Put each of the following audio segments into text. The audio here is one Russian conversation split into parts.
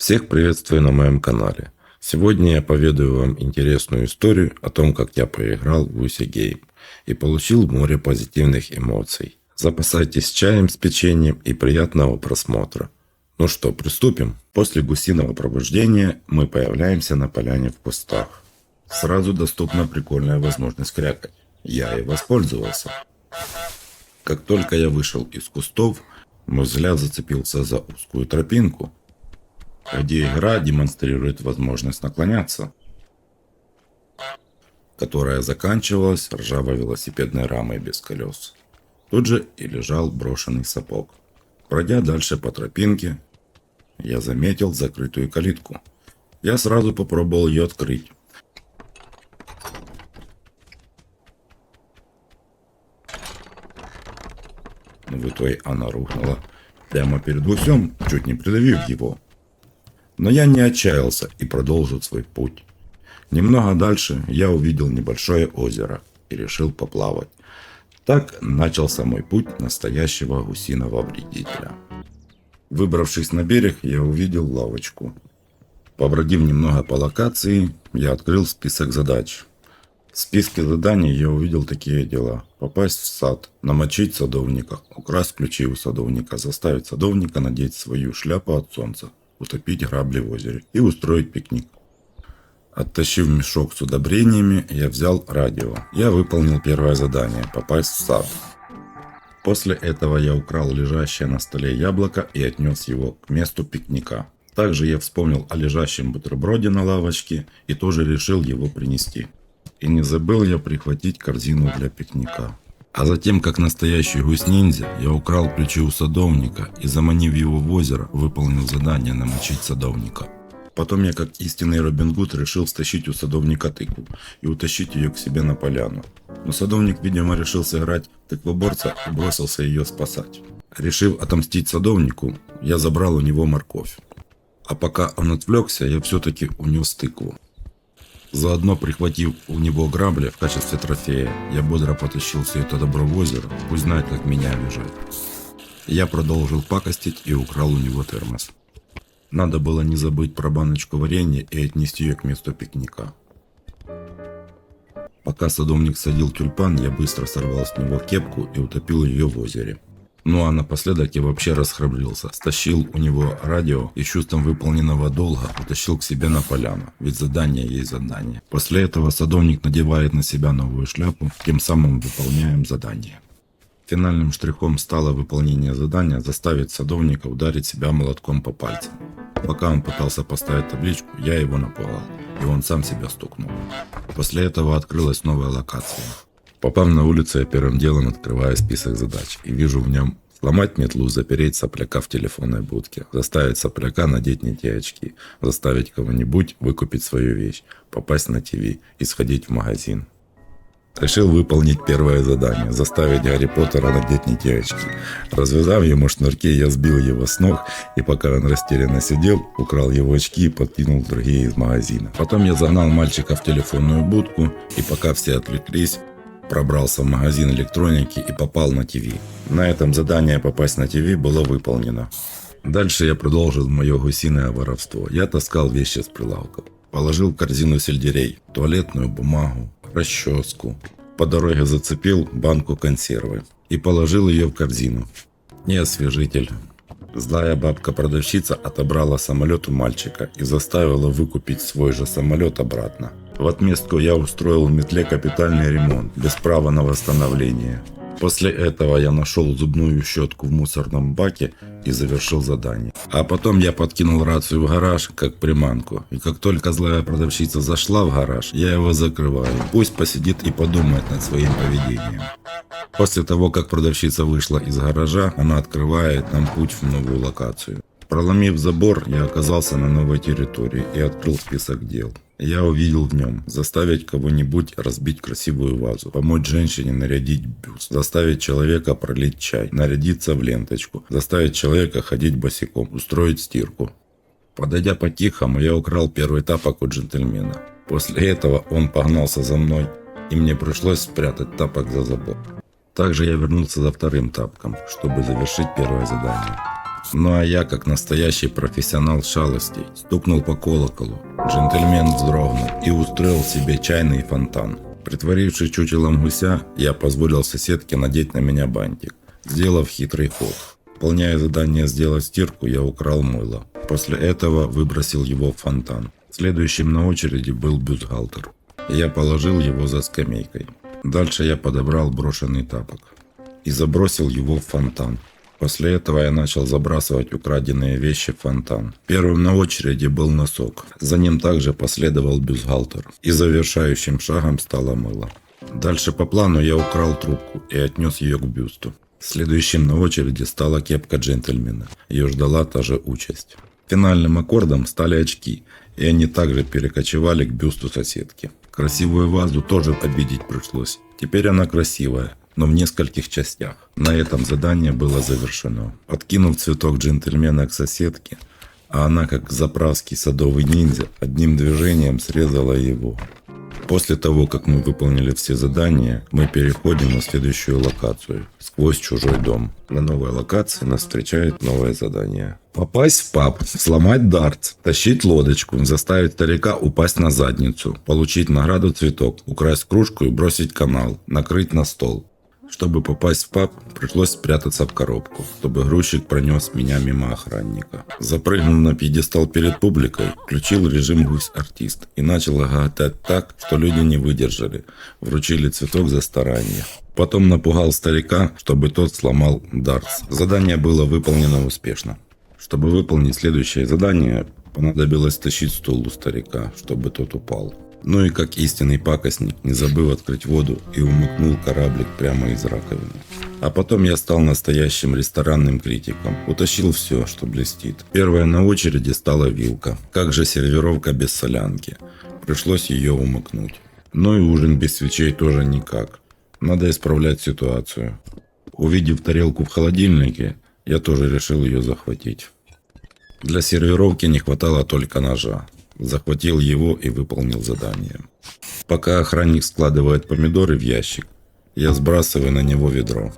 Всех приветствую на моем канале. Сегодня я поведаю вам интересную историю о том, как я поиграл в Гуси Гейм и получил море позитивных эмоций. Запасайтесь чаем с печеньем и приятного просмотра. Ну что, приступим? После гусиного пробуждения мы появляемся на поляне в кустах. Сразу доступна прикольная возможность крякать. Я и воспользовался. Как только я вышел из кустов, мой взгляд зацепился за узкую тропинку, где игра демонстрирует возможность наклоняться, которая заканчивалась ржавой велосипедной рамой без колес. Тут же и лежал брошенный сапог. Пройдя дальше по тропинке, я заметил закрытую калитку. Я сразу попробовал ее открыть. Но в итоге она рухнула прямо перед гусем, чуть не придавив его. Но я не отчаялся и продолжил свой путь. Немного дальше я увидел небольшое озеро и решил поплавать. Так начался мой путь настоящего гусиного вредителя. Выбравшись на берег, я увидел лавочку. Побродив немного по локации, я открыл список задач. В списке заданий я увидел такие дела: попасть в сад, намочить садовника, украсть ключи у садовника, заставить садовника надеть свою шляпу от солнца, утопить грабли в озере и устроить пикник. Оттащив мешок с удобрениями, я взял радио. Я выполнил первое задание – попасть в сад. После этого я украл лежащее на столе яблоко и отнес его к месту пикника. Также я вспомнил о лежащем бутерброде на лавочке и тоже решил его принести. И не забыл я прихватить корзину для пикника. А затем, как настоящий гусь-ниндзя, я украл ключи у садовника и, заманив его в озеро, выполнил задание намочить садовника. Потом я, как истинный Робин Гуд, решил стащить у садовника тыкву и утащить ее к себе на поляну. Но садовник, видимо, решил сыграть тыквоборца и бросился ее спасать. Решив отомстить садовнику, я забрал у него морковь. А пока он отвлекся, я все-таки унес тыкву. Заодно прихватив у него грабли в качестве трофея, я бодро потащил все это добро в озеро, пусть знает, как меня обижать. Я продолжил пакостить и украл у него термос. Надо было не забыть про баночку варенья и отнести ее к месту пикника. Пока садовник садил тюльпан, я быстро сорвал с него кепку и утопил ее в озере. Ну а напоследок я вообще расхрабрился, стащил у него радио и с чувством выполненного долга утащил к себе на поляну, ведь задание есть задание. После этого садовник надевает на себя новую шляпу, тем самым выполняем задание. Финальным штрихом стало выполнение задания заставить садовника ударить себя молотком по пальцам. Пока он пытался поставить табличку, я его напугал, и он сам себя стукнул. После этого открылась новая локация. Попав на улицу, я первым делом открываю список задач и вижу в нем: сломать метлу, запереть сопляка в телефонной будке, заставить сопляка надеть не те очки, заставить кого-нибудь выкупить свою вещь, попасть на ТВ и сходить в магазин. Решил выполнить первое задание – заставить Гарри Поттера надеть не те очки. Развязав ему шнурки, я сбил его с ног, и пока он растерянно сидел, украл его очки и подкинул другие из магазина. Потом я загнал мальчика в телефонную будку, и пока все отвлеклись, пробрался в магазин электроники и попал на ТВ. На этом задание попасть на ТВ было выполнено. Дальше я продолжил мое гусиное воровство. Я таскал вещи с прилавков. Положил в корзину сельдерей, туалетную бумагу, расческу. По дороге зацепил банку консервы и положил ее в корзину. И освежитель. Злая бабка-продавщица отобрала самолет у мальчика и заставила выкупить свой же самолет обратно. В отместку я устроил в метле капитальный ремонт, без права на восстановление. После этого я нашел зубную щетку в мусорном баке и завершил задание. А потом я подкинул рацию в гараж, как приманку. И как только злая продавщица зашла в гараж, я его закрываю. Пусть посидит и подумает над своим поведением. После того, как продавщица вышла из гаража, она открывает нам путь в новую локацию. Проломив забор, я оказался на новой территории и открыл список дел. Я увидел в нем: заставить кого-нибудь разбить красивую вазу, помочь женщине нарядить бюст, заставить человека пролить чай, нарядиться в ленточку, заставить человека ходить босиком, устроить стирку. Подойдя по-тихому, я украл первый тапок у джентльмена. После этого он погнался за мной, и мне пришлось спрятать тапок за забор. Также я вернулся за вторым тапком, чтобы завершить первое задание. Ну а я, как настоящий профессионал шалостей, стукнул по колоколу. Джентльмен вздрогнул и устроил себе чайный фонтан. Притворившись чучелом гуся, я позволил соседке надеть на меня бантик, сделав хитрый ход. Выполняя задание сделать стирку, я украл мыло. После этого выбросил его в фонтан. Следующим на очереди был бюстгальтер. Я положил его за скамейкой. Дальше я подобрал брошенный тапок и забросил его в фонтан. После этого я начал забрасывать украденные вещи в фонтан. Первым на очереди был носок. За ним также последовал бюстгальтер. И завершающим шагом стало мыло. Дальше по плану я украл трубку и отнес ее к бюсту. Следующим на очереди стала кепка джентльмена. Ее ждала та же участь. Финальным аккордом стали очки, и они также перекочевали к бюсту соседки. Красивую вазу тоже победить пришлось. Теперь она красивая, но в нескольких частях. На этом задание было завершено. Подкинув цветок джентльмена к соседке, а она, как заправский садовый ниндзя, одним движением срезала его. После того, как мы выполнили все задания, мы переходим на следующую локацию – сквозь чужой дом. На новой локации нас встречает новое задание. Попасть в паб, сломать дартс, тащить лодочку, заставить старика упасть на задницу, получить награду цветок, украсть кружку и бросить канал, накрыть на стол. Чтобы попасть в паб, пришлось спрятаться в коробку, чтобы грузчик пронес меня мимо охранника. Запрыгнув на пьедестал перед публикой, включил режим гусь-артист и начал гоготать так, что люди не выдержали, вручили цветок за старание. Потом напугал старика, чтобы тот сломал дартс. Задание было выполнено успешно. Чтобы выполнить следующее задание, понадобилось тащить стул у старика, чтобы тот упал. Ну и как истинный пакостник, не забыв открыть воду и умыкнул кораблик прямо из раковины. А потом я стал настоящим ресторанным критиком. Утащил все, что блестит. Первая на очереди стала вилка. Как же сервировка без солянки? Пришлось ее умыкнуть. Ну и ужин без свечей тоже никак. Надо исправлять ситуацию. Увидев тарелку в холодильнике, я тоже решил ее захватить. Для сервировки не хватало только ножа. Захватил его и выполнил задание. Пока охранник складывает помидоры в ящик, я сбрасываю на него ведро.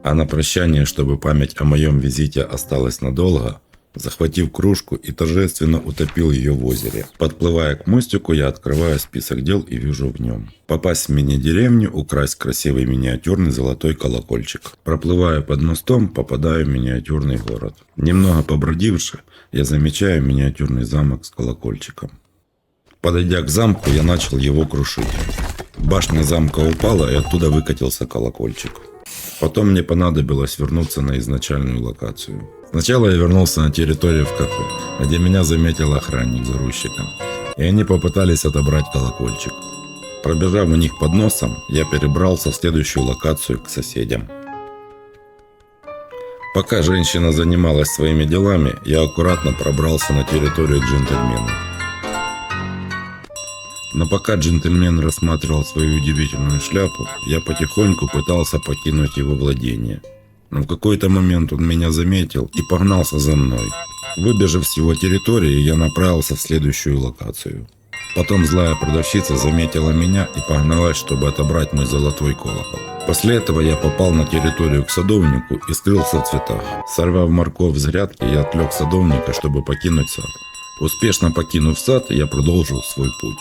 А на прощание, чтобы память о моем визите осталась надолго, захватив кружку и торжественно утопил ее в озере. Подплывая к мостику, я открываю список дел и вижу в нем: попасть в мини-деревню, украсть красивый миниатюрный золотой колокольчик. Проплывая под мостом, попадаю в миниатюрный город. Немного побродивши, я замечаю миниатюрный замок с колокольчиком. Подойдя к замку, я начал его крушить. Башня замка упала, и оттуда выкатился колокольчик. Потом мне понадобилось вернуться на изначальную локацию. Сначала я вернулся на территорию в кафе, где меня заметил охранник с грузчиком, и они попытались отобрать колокольчик. Пробежав у них под носом, я перебрался в следующую локацию к соседям. Пока женщина занималась своими делами, я аккуратно пробрался на территорию джентльмена. Но пока джентльмен рассматривал свою удивительную шляпу, я потихоньку пытался покинуть его владение. Но в какой-то момент он меня заметил и погнался за мной. Выбежав с его территории, я направился в следующую локацию. Потом злая продавщица заметила меня и погналась, чтобы отобрать мой золотой колокол. После этого я попал на территорию к садовнику и скрылся в цветах. Сорвав морковь с грядки, я отвлек садовника, чтобы покинуть сад. Успешно покинув сад, я продолжил свой путь.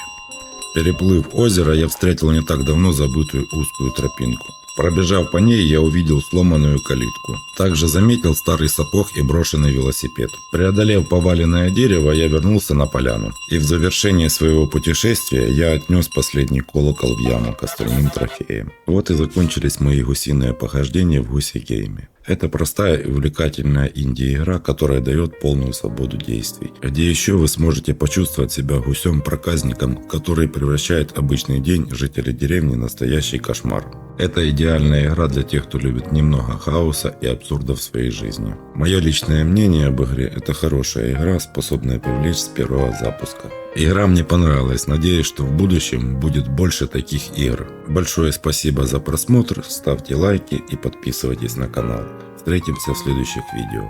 Переплыв озеро, я встретил не так давно забытую узкую тропинку. Пробежав по ней, я увидел сломанную калитку. Также заметил старый сапог и брошенный велосипед. Преодолев поваленное дерево, я вернулся на поляну. И в завершении своего путешествия я отнес последний колокол в яму к остальным трофеям. Вот и закончились мои гусиные похождения в гусе-гейме. Это простая и увлекательная инди-игра, которая дает полную свободу действий. Где еще вы сможете почувствовать себя гусем-проказником, который превращает обычный день жителей деревни в настоящий кошмар. Это идеальная игра для тех, кто любит немного хаоса и абсурда в своей жизни. Мое личное мнение об игре – это хорошая игра, способная привлечь с первого запуска. Игра мне понравилась, надеюсь, что в будущем будет больше таких игр. Большое спасибо за просмотр, ставьте лайки и подписывайтесь на канал. Встретимся в следующих видео.